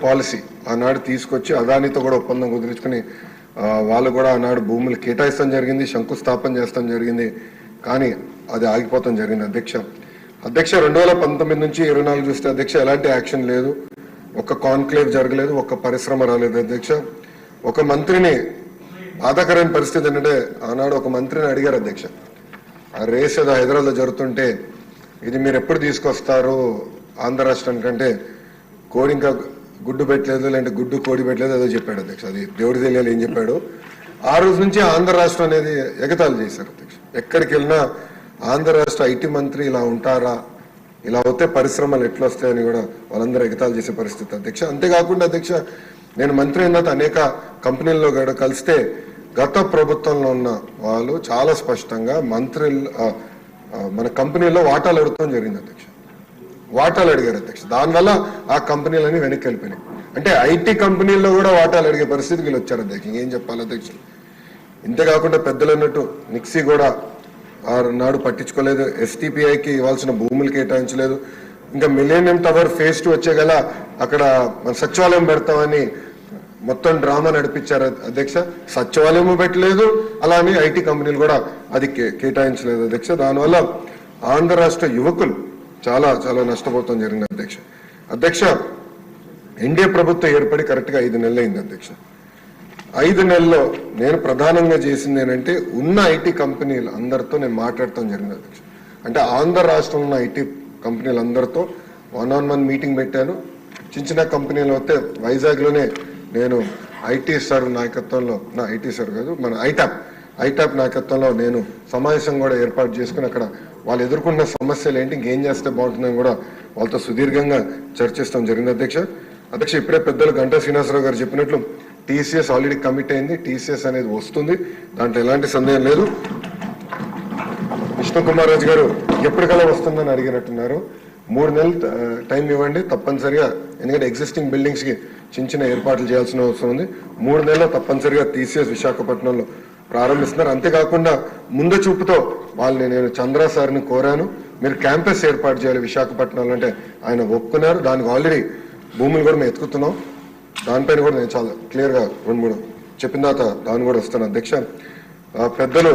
Policy ఆనాడు తీసుకొచ్చి అదానితో కూడా ఒప్పందం కుదుర్చుకుని వాళ్ళు కూడా ఆనాడు భూములు కేటాయిస్తాం జరిగింది, శంకుస్థాపన చేస్తాం జరిగింది. కానీ అది ఆగిపోతాం జరిగింది అధ్యక్ష. 2019 నుంచి 24 చూస్తే అధ్యక్ష ఎలాంటి యాక్షన్ లేదు, ఒక్క కాన్క్లేవ్ జరగలేదు, ఒక్క పరిశ్రమ రాలేదు అధ్యక్ష. ఒక మంత్రిని బాధాకరమైన పరిస్థితి ఏంటంటే ఆనాడు ఒక మంత్రిని అడిగారు అధ్యక్ష, ఆ రేస్ ఏదో హైదరాబాద్లో జరుగుతుంటే ఇది మీరు ఎప్పుడు తీసుకొస్తారు ఆంధ్ర రాష్ట్రానికంటే కోడి ఇంకా గుడ్డు పెట్టలేదు, లేదంటే గుడ్డు కోడి పెట్టలేదు ఏదో చెప్పాడు అధ్యక్ష. అది దేవుడి తెలియాలి ఏం చెప్పాడు. ఆ రోజు నుంచి ఆంధ్ర రాష్ట్రం అనేది ఎగతాళి చేశారు అధ్యక్ష. ఎక్కడికి వెళ్ళినా ఆంధ్ర రాష్ట్ర ఐటీ మంత్రి ఇలా ఉంటారా, ఇలా అవుతే పరిశ్రమలు ఎట్లా వస్తాయని కూడా వాళ్ళందరూ ఎగతాళి చేసే పరిస్థితి అధ్యక్ష. అంతేకాకుండా అధ్యక్ష నేను మంత్రి అయిన తర్వాత అనేక కంపెనీల్లో కూడా కలిస్తే గత ప్రభుత్వంలో ఉన్న వాళ్ళు చాలా స్పష్టంగా మన కంపెనీల్లో వాటాలు అడుగుతాం జరిగింది అధ్యక్ష. వాటాలు అడిగారు అధ్యక్ష. దానివల్ల ఆ కంపెనీలన్నీ వెనక్కి వెళ్ళిపోయినాయి. అంటే ఐటీ కంపెనీల్లో కూడా వాటాలు అడిగే పరిస్థితికి వీళ్ళు వచ్చారు అధ్యక్ష. ఏం చెప్పాలి అధ్యక్ష. ఇంతేకాకుండా పెద్దలు అన్నట్టు నిక్సీ కూడా నాడు పట్టించుకోలేదు, ఎస్టీపీఐకి ఇవ్వాల్సిన భూములు కేటాయించలేదు. ఇంకా మిలేనియం టవర్ ఫేజ్ 2 వచ్చే గల అక్కడ మన సచివాలయం పెడతామని మొత్తం డ్రామా నడిపించారు అధ్యక్ష. సచివాలయం పెట్టలేదు, అలానే ఐటీ కంపెనీలు కూడా అది కేటాయించలేదు అధ్యక్ష. దానివల్ల ఆంధ్ర రాష్ట్ర యువకులు చాలా చాలా నష్టపోతాం జరిగింది అధ్యక్ష. ఎన్డీఏ ప్రభుత్వం ఏర్పడి కరెక్ట్గా 5 నెలలు అయింది అధ్యక్ష. 5 నెలల్లో నేను ప్రధానంగా చేసింది ఏంటంటే ఉన్న ఐటీ కంపెనీలు అందరితో నేను మాట్లాడటం జరిగింది అధ్యక్ష. అంటే ఆంధ్ర రాష్ట్రంలో ఉన్న ఐటీ కంపెనీలు అందరితో 1-on-1 మీటింగ్ పెట్టాను. చిన్న కంపెనీలు వస్తే వైజాగ్లోనే నేను ఐటీ సార్ నాయకత్వంలో, ఐటీ సార్ కాదు మన ఐటాప్ నాయకత్వంలో నేను సమావేశం కూడా ఏర్పాటు చేసుకుని అక్కడ వాళ్ళు ఎదుర్కొన్న సమస్యలు ఏంటి, ఇంకేం చేస్తే బాగుంటుందని కూడా వాళ్ళతో సుదీర్ఘంగా చర్చిస్తాం జరిగింది అధ్యక్ష. ఇప్పుడే పెద్దలు గంటా శ్రీనివాసరావు గారు చెప్పినట్లు టీసీఎస్ ఆల్రెడీ కమిట్ అయింది. టీసీఎస్ అనేది వస్తుంది, దాంట్లో ఎలాంటి సందేహం లేదు. విష్ణు కుమార్ రాజు గారు ఎప్పటికల్లా వస్తుందని అడిగినట్టున్నారు. 3 నెలలు టైం ఇవ్వండి తప్పనిసరిగా, ఎందుకంటే ఎగ్జిస్టింగ్ బిల్డింగ్స్ కి చిన్న ఏర్పాట్లు చేయాల్సిన అవసరం ఉంది. 3 నెలల్లో తప్పనిసరిగా టీసీఎస్ విశాఖపట్నంలో ప్రారంభిస్తున్నారు. అంతేకాకుండా ముందు చూపుతో వాళ్ళని నేను చంద్ర సార్ని కోరాను, మీరు క్యాంపస్ ఏర్పాటు చేయాలి విశాఖపట్నంలో అంటే ఆయన ఒప్పుకున్నారు. దానికి ఆల్రెడీ భూములు కూడా మేము ఎత్తుకుతున్నాం. దానిపైన కూడా నేను చాలా క్లియర్గా 2-3 చెప్పిన తర్వాత దాన్ని కూడా వస్తాను అధ్యక్ష. పెద్దలు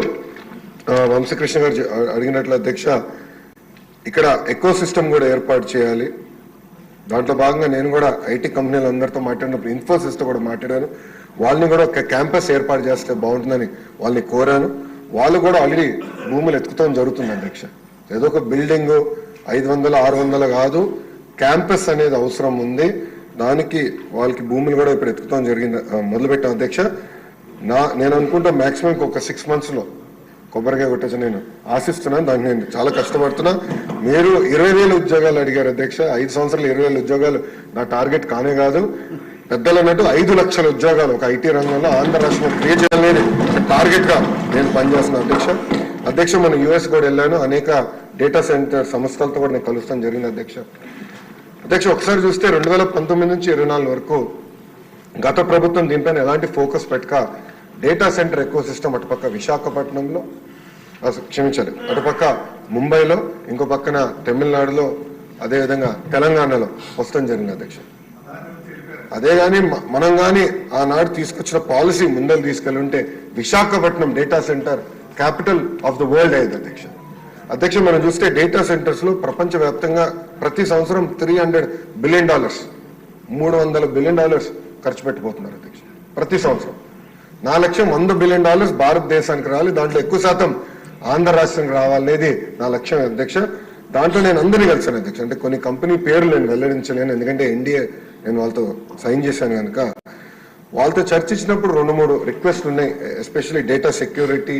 వంశకృష్ణ గారు అడిగినట్లు అధ్యక్ష, ఇక్కడ ఎకో సిస్టమ్ కూడా ఏర్పాటు చేయాలి. దాంట్లో భాగంగా నేను కూడా ఐటీ కంపెనీలు అందరితో మాట్లాడినప్పుడు ఇన్ఫోసిస్తో కూడా మాట్లాడాను. వాళ్ళని కూడా ఒక క్యాంపస్ ఏర్పాటు చేస్తే బాగుంటుందని వాళ్ళని కోరాను. వాళ్ళు కూడా ఆల్రెడీ భూములు ఎత్తుకుతాం జరుగుతుంది అధ్యక్ష. ఏదో ఒక బిల్డింగ్ 500-600 కాదు, క్యాంపస్ అనేది అవసరం ఉంది. దానికి వాళ్ళకి భూములు కూడా ఇప్పుడు ఎత్తుకుతాం జరిగింది, మొదలుపెట్టాం అధ్యక్ష. నేను అనుకుంటా మాక్సిమం ఒక 6 monthsలో కొబ్బరికాయ కొట్టచ్చు నేను ఆశిస్తున్నాను. దానికి నేను చాలా కష్టపడుతున్నా. మీరు 20,000 ఉద్యోగాలు అడిగారు అధ్యక్ష. 5 సంవత్సరాలు 20,000 ఉద్యోగాలు నా టార్గెట్ కానే కాదు. పెద్దలు అన్నట్టు 5 లక్షల ఉద్యోగాలు ఒక ఐటీ రంగంలో ఆంధ్ర రాష్ట్రంలో క్రియేట్ చేయాలని టార్గెట్ గా నేను పనిచేస్తున్నాను అధ్యక్ష. మనం యుఎస్ కూడా వెళ్ళాను, అనేక డేటా సెంటర్ సంస్థలతో కూడా నేను కలుస్తాను జరిగింది అధ్యక్ష. ఒకసారి చూస్తే 2019 నుంచి 24 వరకు గత ప్రభుత్వం దీనిపైన ఎలాంటి ఫోకస్ పెట్టక డేటా సెంటర్ ఎకో సిస్టమ్ అటుపక్క విశాఖపట్నంలో, క్షమించాలి, అటుపక్క ముంబైలో, ఇంకో పక్కన తమిళనాడులో, అదేవిధంగా తెలంగాణలో వస్తాం జరిగింది అధ్యక్ష. అదే కానీ మనం కానీ ఆనాడు తీసుకొచ్చిన పాలసీ ముందలు తీసుకెళ్ళి ఉంటే Visakhapatnam data centre capital of the world అయ్యేది అధ్యక్ష. మనం చూస్తే డేటా సెంటర్స్ లో ప్రపంచవ్యాప్తంగా ప్రతి సంవత్సరం $300 బిలియన్ $300 బిలియన్ ఖర్చు పెట్టిపోతున్నారు అధ్యక్ష ప్రతి సంవత్సరం. నా లక్ష్యం $100 బిలియన్ భారతదేశానికి రావాలి, దాంట్లో ఎక్కువ శాతం ఆంధ్ర రాష్ట్రానికి రావాలనేది నా లక్ష్యం అధ్యక్ష. దాంట్లో నేను అందరినీ కలిసాను అధ్యక్ష. అంటే కొన్ని కంపెనీ పేర్లు నేను వెల్లడించలేను, ఎందుకంటే ఎన్డీఏ నేను వాళ్ళతో సైన్ చేశాను కనుక. వాళ్ళతో చర్చించినప్పుడు 2-3 రిక్వెస్ట్లు ఉన్నాయి, ఎస్పెషల్లీ డేటా సెక్యూరిటీ,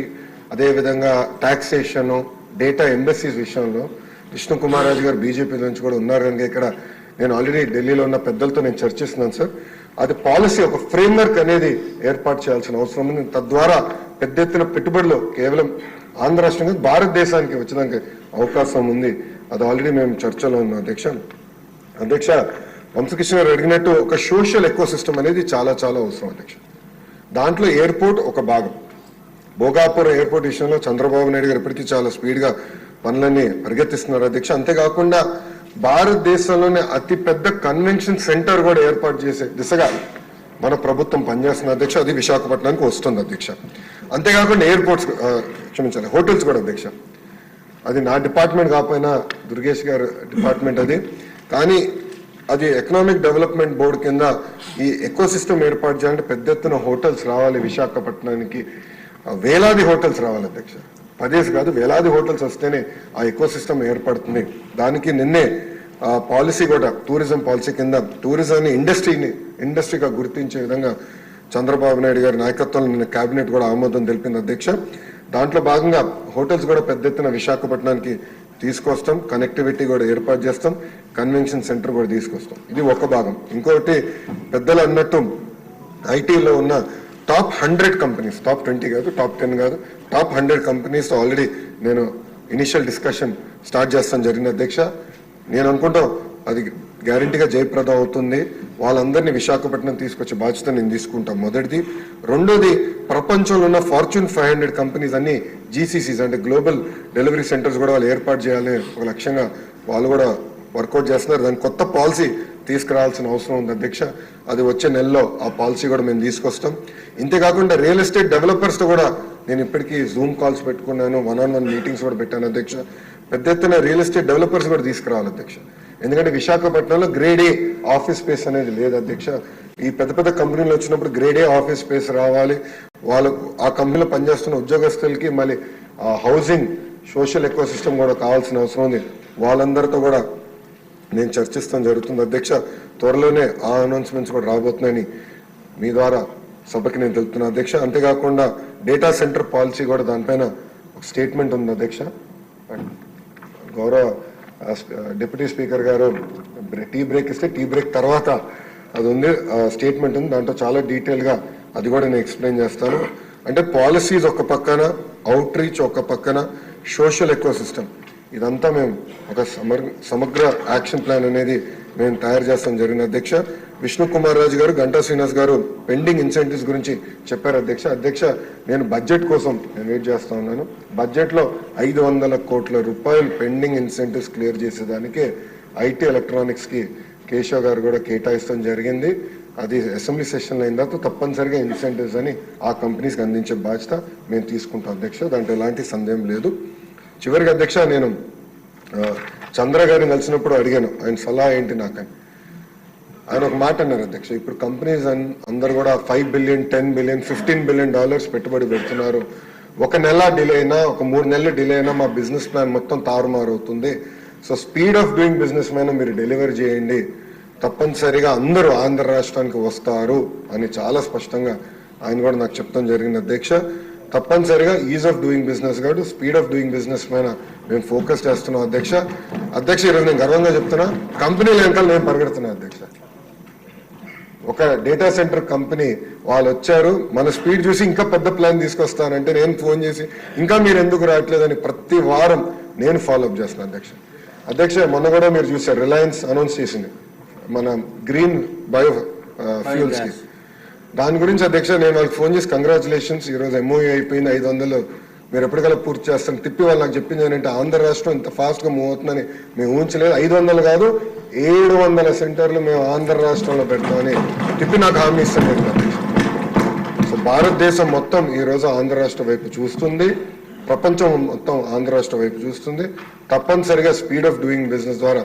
అదేవిధంగా టాక్సేషన్, డేటా ఎంబసీస్ విషయంలో. విష్ణు కుమార్ రాజు గారు బీజేపీ నుంచి కూడా ఉన్నారు కనుక ఇక్కడ నేను ఆల్రెడీ ఢిల్లీలో ఉన్న పెద్దలతో నేను చర్చిస్తున్నాను సార్. అది పాలసీ ఒక ఫ్రేమ్వర్క్ అనేది ఏర్పాటు చేయాల్సిన అవసరం ఉంది. తద్వారా పెద్ద ఎత్తున పెట్టుబడులు కేవలం ఆంధ్ర రాష్ట్రంగా భారతదేశానికి వచ్చేదానికి అవకాశం ఉంది. అది ఆల్రెడీ మేము చర్చలో ఉన్నాం అధ్యక్ష. వంశకృష్ణ గారు అడిగినట్టు ఒక సోషల్ ఎకో సిస్టమ్ అనేది చాలా చాలా అవసరం అధ్యక్ష. దాంట్లో ఎయిర్పోర్ట్ ఒక భాగం. భోగాపురం ఎయిర్పోర్ట్ విషయంలో చంద్రబాబు నాయుడు గారు ఇప్పటికీ చాలా స్పీడ్గా పనులన్నీ పరిగెత్తిస్తున్నారు అధ్యక్ష. అంతేకాకుండా భారతదేశంలోనే అతి పెద్ద కన్వెన్షన్ సెంటర్ కూడా ఏర్పాటు చేసే దిశగా మన ప్రభుత్వం పనిచేస్తున్న అధ్యక్ష. అది విశాఖపట్నానికి వస్తుంది అధ్యక్ష. అంతేకాకుండా ఎయిర్పోర్ట్స్, క్షమించాలి, హోటల్స్ కూడా అధ్యక్ష. అది నా డిపార్ట్మెంట్ కాకపోయినా దుర్గేష్ గారు డిపార్ట్మెంట్ అది. కానీ అది ఎకనామిక్ డెవలప్మెంట్ బోర్డు కింద ఈ ఎకో సిస్టమ్ ఏర్పాటు చేయాలంటే పెద్ద ఎత్తున హోటల్స్ రావాలి విశాఖపట్నానికి. వేలాది హోటల్స్ రావాలి అధ్యక్ష. 10 కాదు, వేలాది హోటల్స్ వస్తేనే ఆ ఎకో సిస్టమ్ ఏర్పడుతుంది. దానికి నిన్నే పాలసీ కూడా టూరిజం పాలసీ కింద టూరిజాన్ని ఇండస్ట్రీగా గుర్తించే విధంగా చంద్రబాబు నాయుడు గారి నాయకత్వంలో నిన్న కేబినెట్ కూడా ఆమోదం తెలిపింది అధ్యక్ష. దాంట్లో భాగంగా హోటల్స్ కూడా పెద్ద ఎత్తున విశాఖపట్నానికి తీసుకొస్తాం, కనెక్టివిటీ కూడా ఏర్పాటు చేస్తాం, కన్వెన్షన్ సెంటర్ కూడా తీసుకొస్తాం. ఇది ఒక భాగం. ఇంకొకటి పెద్దలు అన్నట్టు ఐటీలో ఉన్న టాప్ 100 కంపెనీస్, టాప్ 20 కాదు, టాప్ 10 కాదు, టాప్ 100 కంపెనీస్ ఆల్రెడీ నేను ఇనిషియల్ డిస్కషన్ స్టార్ట్ చేస్తాను జరిగిన అధ్యక్ష. నేను అనుకుంటాం అది గ్యారంటీగా జయప్రదం అవుతుంది. వాళ్ళందరినీ విశాఖపట్నం తీసుకొచ్చే బాధ్యత నేను తీసుకుంటాను, మొదటిది. రెండోది, ప్రపంచంలో ఉన్న ఫార్చ్యూన్ 500 కంపెనీస్ అన్ని జీసీసీస్ అంటే గ్లోబల్ డెలివరీ సెంటర్స్ కూడా వాళ్ళు ఏర్పాటు చేయాలని ఒక లక్ష్యంగా వాళ్ళు కూడా వర్కౌట్ చేస్తున్నారు. దాని కొత్త పాలసీ తీసుకురావాల్సిన అవసరం ఉంది అధ్యక్ష. అది వచ్చే నెలలో ఆ పాలసీ కూడా మేము తీసుకొస్తాం. ఇంతేకాకుండా రియల్ ఎస్టేట్ డెవలపర్స్తో కూడా నేను ఇప్పటికీ జూమ్ కాల్స్ పెట్టుకున్నాను, 1-on-1 మీటింగ్స్ కూడా పెట్టాను అధ్యక్ష. పెద్ద ఎత్తున రియల్ ఎస్టేట్ డెవలపర్స్ కూడా తీసుకురావాలి అధ్యక్ష. ఎందుకంటే విశాఖపట్నంలో గ్రేడ్ ఏ ఆఫీస్ స్పేస్ అనేది లేదు అధ్యక్ష. ఈ పెద్ద పెద్ద కంపెనీలు వచ్చినప్పుడు గ్రేడ్ ఏ ఆఫీస్ స్పేస్ రావాలి. వాళ్ళకు ఆ కంపెనీలో పనిచేస్తున్న ఉద్యోగస్తులకి మళ్ళీ హౌసింగ్ సోషల్ ఎకో సిస్టమ్ కూడా కావాల్సిన అవసరం ఉంది. వాళ్ళందరితో కూడా నేను చర్చిస్తాం జరుగుతుంది అధ్యక్ష. త్వరలోనే ఆ అనౌన్స్మెంట్స్ కూడా రాబోతున్నాయని మీ ద్వారా సభకి నేను తెలుపుతున్నా అధ్యక్ష. అంతేకాకుండా డేటా సెంటర్ పాలసీ కూడా దానిపైన ఒక స్టేట్మెంట్ ఉంది అధ్యక్ష. గౌరవ డిప్యూటీ స్పీకర్ గారు టీ బ్రేక్ ఇస్తే టీ బ్రేక్ తర్వాత అది ఉంది, స్టేట్మెంట్ ఉంది. దాంట్లో చాలా డీటెయిల్గా అది కూడా నేను ఎక్స్ప్లెయిన్ చేస్తాను. అంటే పాలసీస్ ఒక పక్కన, అవుట్ రీచ్ ఒక పక్కన, సోషల్ ఎకో సిస్టమ్, ఇదంతా మేము ఒక సమగ్ర యాక్షన్ ప్లాన్ అనేది మేము తయారు చేస్తాం జరిగిన అధ్యక్ష. విష్ణు కుమార్ రాజు గారు, గంటా శ్రీనివాస్ గారు పెండింగ్ ఇన్సెంటివ్స్ గురించి చెప్పారు అధ్యక్ష. అధ్యక్ష, నేను బడ్జెట్ కోసం నేను వెయిట్ చేస్తా ఉన్నాను. బడ్జెట్లో 500 కోట్ల రూపాయలు పెండింగ్ ఇన్సెంటివ్స్ క్లియర్ చేసేదానికి ఐటీ ఎలక్ట్రానిక్స్కి కేశవ్ గారు కూడా కేటాయిస్తాం జరిగింది. అది అసెంబ్లీ సెషన్లో అయిన తర్వాత తప్పనిసరిగా ఇన్సెంటివ్స్ అని ఆ కంపెనీస్కి అందించే బాధ్యత మేము తీసుకుంటాం అధ్యక్ష. దాంట్లో ఎలాంటి సందేహం లేదు. చివరికి అధ్యక్ష, నేను చంద్ర గారిని కలిసినప్పుడు అడిగాను ఆయన సలహా ఏంటి నాకని. ఆయన ఒక మాట అన్నారు అధ్యక్ష, ఇప్పుడు కంపెనీస్ అందరు కూడా $5 billion, $10 billion, $15 billion పెట్టుబడి పెడుతున్నారు. ఒక నెల డిలే అయినా, ఒక 3 నెలలు డిలే అయినా మా బిజినెస్ ప్లాన్ మొత్తం తారుమారు అవుతుంది. So speed of doing business మీద మీరు డెలివర్ చేయండి, తప్పనిసరిగా అందరూ ఆంధ్ర రాష్ట్రానికి వస్తారు అని చాలా స్పష్టంగా ఆయన కూడా నాకు చెప్తాం జరిగింది అధ్యక్ష. తప్పనిసరిగా ఈజ్ ఆఫ్ డూయింగ్ బిజినెస్ కాదు, స్పీడ్ ఆఫ్ డూయింగ్ బిజినెస్ పైన మేము ఫోకస్ చేస్తున్నాం అధ్యక్ష. అధ్యక్ష, ఈరోజు నేను గర్వంగా చెప్తున్నా, కంపెనీల వెనకాల నేను పరిగెడుతున్నా అధ్యక్ష. ఒక డేటా సెంటర్ కంపెనీ వాళ్ళు వచ్చారు, మన స్పీడ్ చూసి ఇంకా పెద్ద ప్లాన్ తీసుకొస్తానంటే నేను ఫోన్ చేసి ఇంకా మీరు ఎందుకు రావట్లేదని ప్రతి వారం నేను ఫాలోఅప్ చేస్తున్నాను అధ్యక్ష. అధ్యక్ష, మొన్న కూడా మీరు చూసారు, రిలయన్స్ అనౌన్స్ చేసింది మన గ్రీన్ బయో ఫ్యూల్స్ కి. దాని గురించి అధ్యక్ష నేను వాళ్ళకి ఫోన్ చేసి కంగ్రాచులేషన్స్, ఈరోజు ఎంఓయూ అయిపోయింది, 500 మీరు ఎప్పటికల్లా పూర్తి చేస్తాను తిప్పి వాళ్ళు నాకు చెప్పింది ఏంటంటే ఆంధ్ర రాష్ట్రం ఇంత ఫాస్ట్గా మూవ్ అవుతుందని మేము ఊహించలేదు. 500 కాదు 700 సెంటర్లు మేము ఆంధ్ర రాష్ట్రంలో పెడతామని తిప్పి నాకు హామీ ఇస్తాను అధ్యక్ష. సో భారతదేశం మొత్తం ఈరోజు ఆంధ్ర రాష్ట్ర వైపు చూస్తుంది, ప్రపంచం మొత్తం ఆంధ్ర రాష్ట్ర వైపు చూస్తుంది. తప్పనిసరిగా స్పీడ్ ఆఫ్ డూయింగ్ బిజినెస్ ద్వారా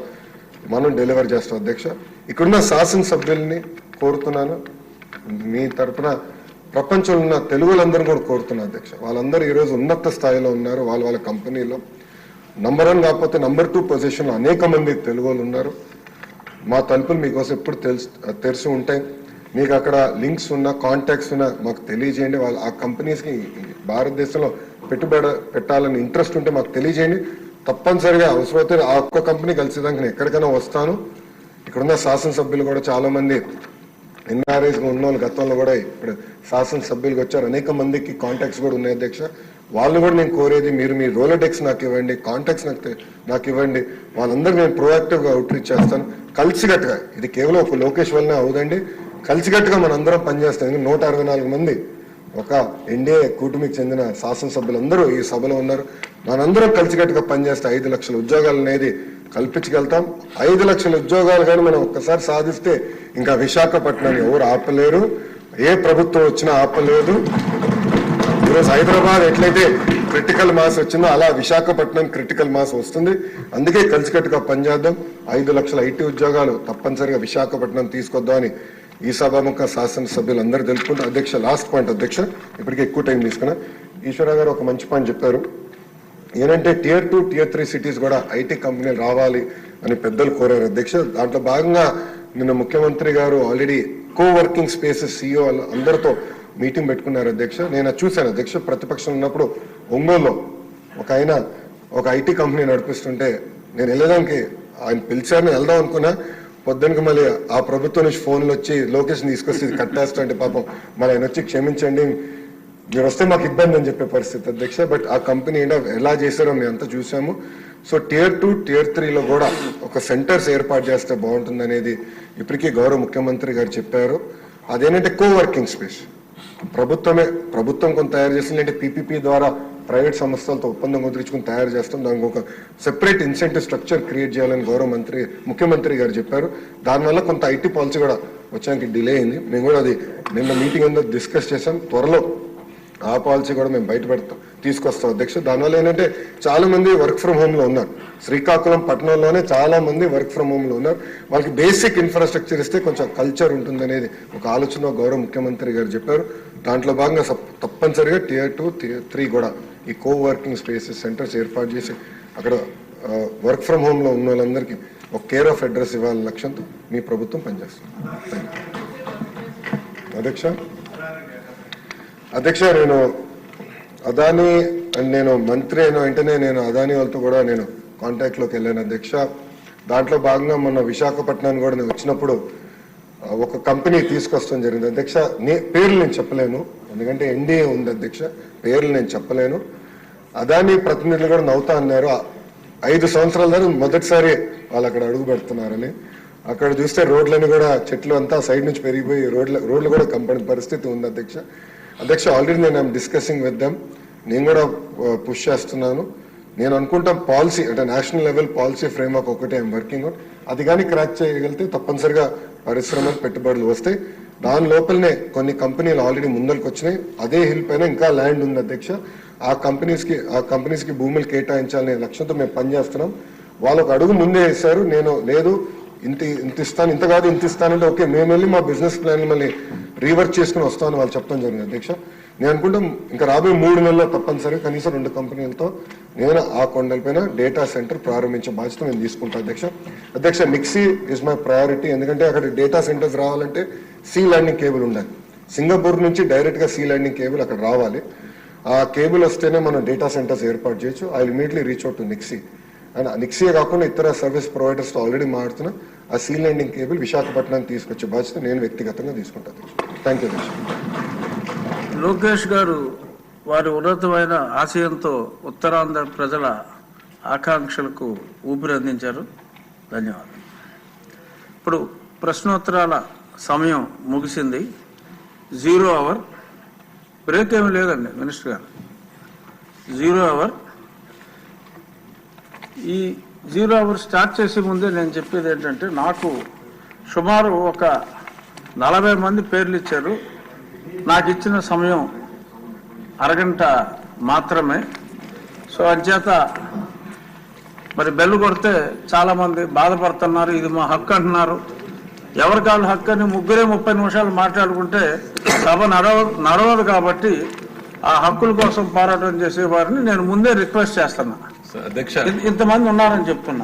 మనం డెలివర్ చేస్తాం అధ్యక్ష. ఇక్కడున్న శాసనసభ్యుల్ని కోరుతున్నాను, మీ తరఫున ప్రపంచంలో ఉన్న తెలుగులందరూ కూడా కోరుతున్నా అధ్యక్ష. వాళ్ళందరూ ఈరోజు ఉన్నత స్థాయిలో ఉన్నారు, వాళ్ళ కంపెనీలో నంబర్ 1 కాకపోతే నంబర్ 2 పొజిషన్లో అనేక మంది తెలుగు వాళ్ళు ఉన్నారు. మా తలుపులు మీకోసం ఎప్పుడు తెరిచి ఉంటాయి. మీకు అక్కడ లింక్స్ ఉన్నా, కాంటాక్ట్స్ ఉన్నా మాకు తెలియజేయండి. వాళ్ళు ఆ కంపెనీస్కి భారతదేశంలో పెట్టుబడి పెట్టాలని ఇంట్రెస్ట్ ఉంటే మాకు తెలియజేయండి. తప్పనిసరిగా అవసరమైతే ఆ ఒక్క కంపెనీ కలిసేదానికి నేను ఎక్కడికైనా వస్తాను. ఇక్కడున్న శాసనసభ్యులు కూడా చాలా మంది ఎన్ఆర్ఐస్గా ఉన్న వాళ్ళు గతంలో కూడా ఇప్పుడు శాసనసభ్యులుగా వచ్చారు, అనేక మందికి కాంటాక్ట్స్ కూడా ఉన్నాయి అధ్యక్ష. వాళ్ళు కూడా నేను కోరేది, మీరు మీ రోలోడెక్స్ నాకు ఇవ్వండి, కాంటాక్ట్స్ నాకు ఇవ్వండి. వాళ్ళందరూ నేను ప్రోయాక్టివ్గా అవుట్రీచ్ చేస్తాను. కలిసికట్టుగా, ఇది కేవలం ఒక లోకేష్ వల్లనే అవుదండి, కలిసికట్టుగా మనందరం పనిచేస్తాం. 164 మంది ఒక ఎన్డీఏ కూటమికి చెందిన శాసనసభ్యులందరూ ఈ సభలో ఉన్నారు. మనందరం కలిసికట్టుగా పనిచేస్తే 5 లక్షల ఉద్యోగాలు అనేది కల్పించగలుగుతాం. 5 లక్షల ఉద్యోగాలు కానీ మనం ఒక్కసారి సాధిస్తే ఇంకా విశాఖపట్నాన్ని ఎవరు ఆపలేరు, ఏ ప్రభుత్వం వచ్చినా ఆపలేదు. ఈరోజు హైదరాబాద్ ఎట్లయితే క్రిటికల్ మాస్ వచ్చిందో అలా విశాఖపట్నం క్రిటికల్ మాస్ వస్తుంది. అందుకే కలిసికట్టుగా పనిచేద్దాం. 5 లక్షల ఐటీ ఉద్యోగాలు తప్పనిసరిగా విశాఖపట్నం తీసుకొద్దామని ఈ సభాముఖ శాసనసభ్యులు అందరూ తెలుపుకుంటారు. అధ్యక్ష, లాస్ట్ పాయింట్ అధ్యక్ష, ఇప్పటికే ఎక్కువ టైం తీసుకున్నా. ఈశ్వరరావు గారు ఒక మంచి పాయింట్ చెప్పారు. ఏంటంటే Tier 2, Tier 3 సిటీస్ కూడా ఐటీ కంపెనీలు రావాలి అని పెద్దలు కోరారు అధ్యక్ష. దాంట్లో భాగంగా నిన్న ముఖ్యమంత్రి గారు ఆల్రెడీ కోవర్కింగ్ స్పేసెస్ CEO అందరితో మీటింగ్ పెట్టుకున్నారు అధ్యక్ష. నేను చూశాను అధ్యక్ష. ప్రతిపక్షం ఉన్నప్పుడు ఒంగోలులో ఒక ఐటీ కంపెనీ నడిపిస్తుంటే నేను వెళ్ళడానికి ఆయన పిలిచారని వెళ్దాం అనుకున్నా. పొద్దునకి మళ్ళీ ఆ ప్రభుత్వం నుంచి ఫోన్లు వచ్చి లొకేషన్ తీసుకొచ్చి ఇది కట్టేస్తా అంటే పాపం మళ్ళీ ఆయన వచ్చి క్షమించండి మీరు వస్తే మాకు ఇబ్బంది అని చెప్పే పరిస్థితి అధ్యక్ష. బట్ ఆ కంపెనీ ఎలా చేశారో మేము అంతా చూసాము. సో Tier 2, Tier 3లో కూడా ఒక సెంటర్స్ ఏర్పాటు చేస్తే బాగుంటుంది అనేది ఇప్పటికీ గౌరవ ముఖ్యమంత్రి గారు చెప్పారు. అదేంటంటే కోవర్కింగ్ స్పేస్ ప్రభుత్వం కొంత తయారు చేస్తుంది, అంటే PPP ద్వారా ప్రైవేట్ సంస్థలతో ఒప్పందం కుదుర్చుకుని తయారు చేస్తాం. దానికి ఒక సెపరేట్ ఇన్సెంటివ్ స్ట్రక్చర్ క్రియేట్ చేయాలని ముఖ్యమంత్రి గారు చెప్పారు. దానివల్ల కొంత ఐటీ పాలసీ కూడా వచ్చానికి డిలే అయింది. మేము కూడా అది నిన్న మీటింగ్ అంతా డిస్కస్ చేసాం. త్వరలో ఆ పాలసీ కూడా మేము తీసుకొస్తాం అధ్యక్ష. దానివల్ల ఏంటంటే చాలా మంది వర్క్ ఫ్రమ్ హోమ్ లో ఉన్నారు. శ్రీకాకుళం పట్టణంలోనే చాలా మంది వర్క్ ఫ్రమ్ హోమ్ లో ఉన్నారు. వాళ్ళకి బేసిక్ ఇన్ఫ్రాస్ట్రక్చర్ ఇస్తే కొంచెం కల్చర్ ఉంటుంది అనేది ఒక ఆలోచన గౌరవ ముఖ్యమంత్రి గారు చెప్పారు. దాంట్లో భాగంగా తప్పనిసరిగా Tier 2, Tier 3 కూడా ఈ కోవర్కింగ్ స్పేసెస్ సెంటర్స్ ఏర్పాటు చేసి అక్కడ వర్క్ ఫ్రమ్ హోమ్ లో ఉన్న వాళ్ళందరికీ ఒక కేర్ ఆఫ్ అడ్రస్ ఇవ్వాలనే లక్ష్యంతో మీ ప్రభుత్వం పనిచేస్తుంది. అధ్యక్ష, నేను అదానీ నేను మంత్రి అయిన వెంటనే నేను అదానీ వాళ్ళతో కూడా నేను కాంటాక్ట్ లోకి వెళ్ళాను అధ్యక్ష. దాంట్లో భాగంగా మొన్న విశాఖపట్నాన్ని కూడా నేను వచ్చినప్పుడు ఒక కంపెనీ తీసుకొస్తాం జరిగింది అధ్యక్ష. పేర్లు నేను చెప్పలేను, ఎందుకంటే NDA ఉంది అధ్యక్ష. పేర్లు నేను చెప్పలేను. అదానీ ప్రతినిధులు కూడా నవ్వుతా అన్నారు. 5 సంవత్సరాల దాకా మొదటిసారి వాళ్ళు అక్కడ అడుగు పెడుతున్నారని. అక్కడ చూస్తే రోడ్లని కూడా చెట్లు అంతా సైడ్ నుంచి పెరిగిపోయి రోడ్లు కూడా కంపని పరిస్థితి ఉంది అధ్యక్ష. ఆల్రెడీ నేను డిస్కసింగ్ విత్ దెమ్. నేను కూడా పుష్ చేస్తున్నాను. నేను అనుకుంటాం పాలసీ అంటే నేషనల్ లెవెల్ పాలసీ ఫ్రేమ్వర్క్ ఒకటి ఐఎమ్ వర్కింగ్ ఆన్. అది కానీ క్రాక్ చేయగలిగితే తప్పనిసరిగా పరిశ్రమలు పెట్టుబడులు వస్తాయి. దాని లోపలనే కొన్ని కంపెనీలు ఆల్రెడీ ముందరికి వచ్చినాయి. అదే హిల్ పైన ఇంకా ల్యాండ్ ఉంది అధ్యక్ష. ఆ కంపెనీస్కి భూములు కేటాయించాలనే లక్ష్యంతో మేము పనిచేస్తున్నాం. వాళ్ళకు అడుగు ముందే వేశారు. నేను లేదు ఇంత ఇస్తాను, ఇంత కాదు ఇంత ఇస్తానంటే ఓకే మేము వెళ్ళి మా బిజినెస్ ప్లాన్ మళ్ళీ రీవర్క్ చేసుకుని వస్తామని వాళ్ళు చెప్పడం జరిగింది అధ్యక్ష. నేను అనుకుంటాం ఇంకా రాబోయే 3 నెలల్లో తప్పనిసరిగా కనీసం 2 కంపెనీలతో నేను ఆ కొండలపైన డేటా సెంటర్ ప్రారంభించే బాధ్యత నేను తీసుకుంటాను అధ్యక్ష. నిక్సీ ఇస్ మై ప్రయారిటీ. ఎందుకంటే అక్కడ డేటా సెంటర్స్ రావాలంటే సీ ల్యాండింగ్ కేబుల్ ఉండాలి. సింగపూర్ నుంచి డైరెక్ట్ గా సీ ల్యాండింగ్ కేబుల్ అక్కడ రావాలి. ఆ కేబుల్ వస్తేనే మనం డేటా సెంటర్స్ ఏర్పాటు చేయొచ్చు. I will immediately reach out to నిక్సీ. And నిక్సీ కాకుండా ఇతర సర్వీస్ ప్రొవైడర్స్ తో ఆల్రెడీ మాట్లాడుతున్నా. ఆ సీ ల్యాండింగ్ కేబుల్ విశాఖపట్నానికి తీసుకొచ్చే బాధ్యత నేను వ్యక్తిగతంగా తీసుకుంటాను. థ్యాంక్ యూ అధ్యక్ష. లోకేష్ గారు వారి ఉన్నతమైన ఆశయంతో ఉత్తరాంధ్ర ప్రజల ఆకాంక్షలకు ఊపిరి అందించారు. ధన్యవాదాలు. ఇప్పుడు ప్రశ్నోత్తరాల సమయం ముగిసింది. 0 అవర్. బ్రేక్ ఏమి లేదండి మినిస్టర్ గారు. 0 అవర్. ఈ 0 అవర్ స్టార్ట్ చేసే ముందే నేను చెప్పేది ఏంటంటే, నాకు సుమారు ఒక 40 మంది పేర్లు ఇచ్చారు. నాకు ఇచ్చిన సమయం అరగంట మాత్రమే. సో అంచేత మరి బెల్లు కొడితే చాలా మంది బాధపడుతున్నారు. ఇది మా హక్కు అంటున్నారు. ఎవరి కాళ్ళు హక్కు అని 30 నిమిషాలు మాట్లాడుకుంటే సభ నడవదు. కాబట్టి ఆ హక్కుల కోసం పోరాటం చేసే వారిని నేను ముందే రిక్వెస్ట్ చేస్తున్నా. ఇంతమంది ఉన్నారని చెప్తున్నా.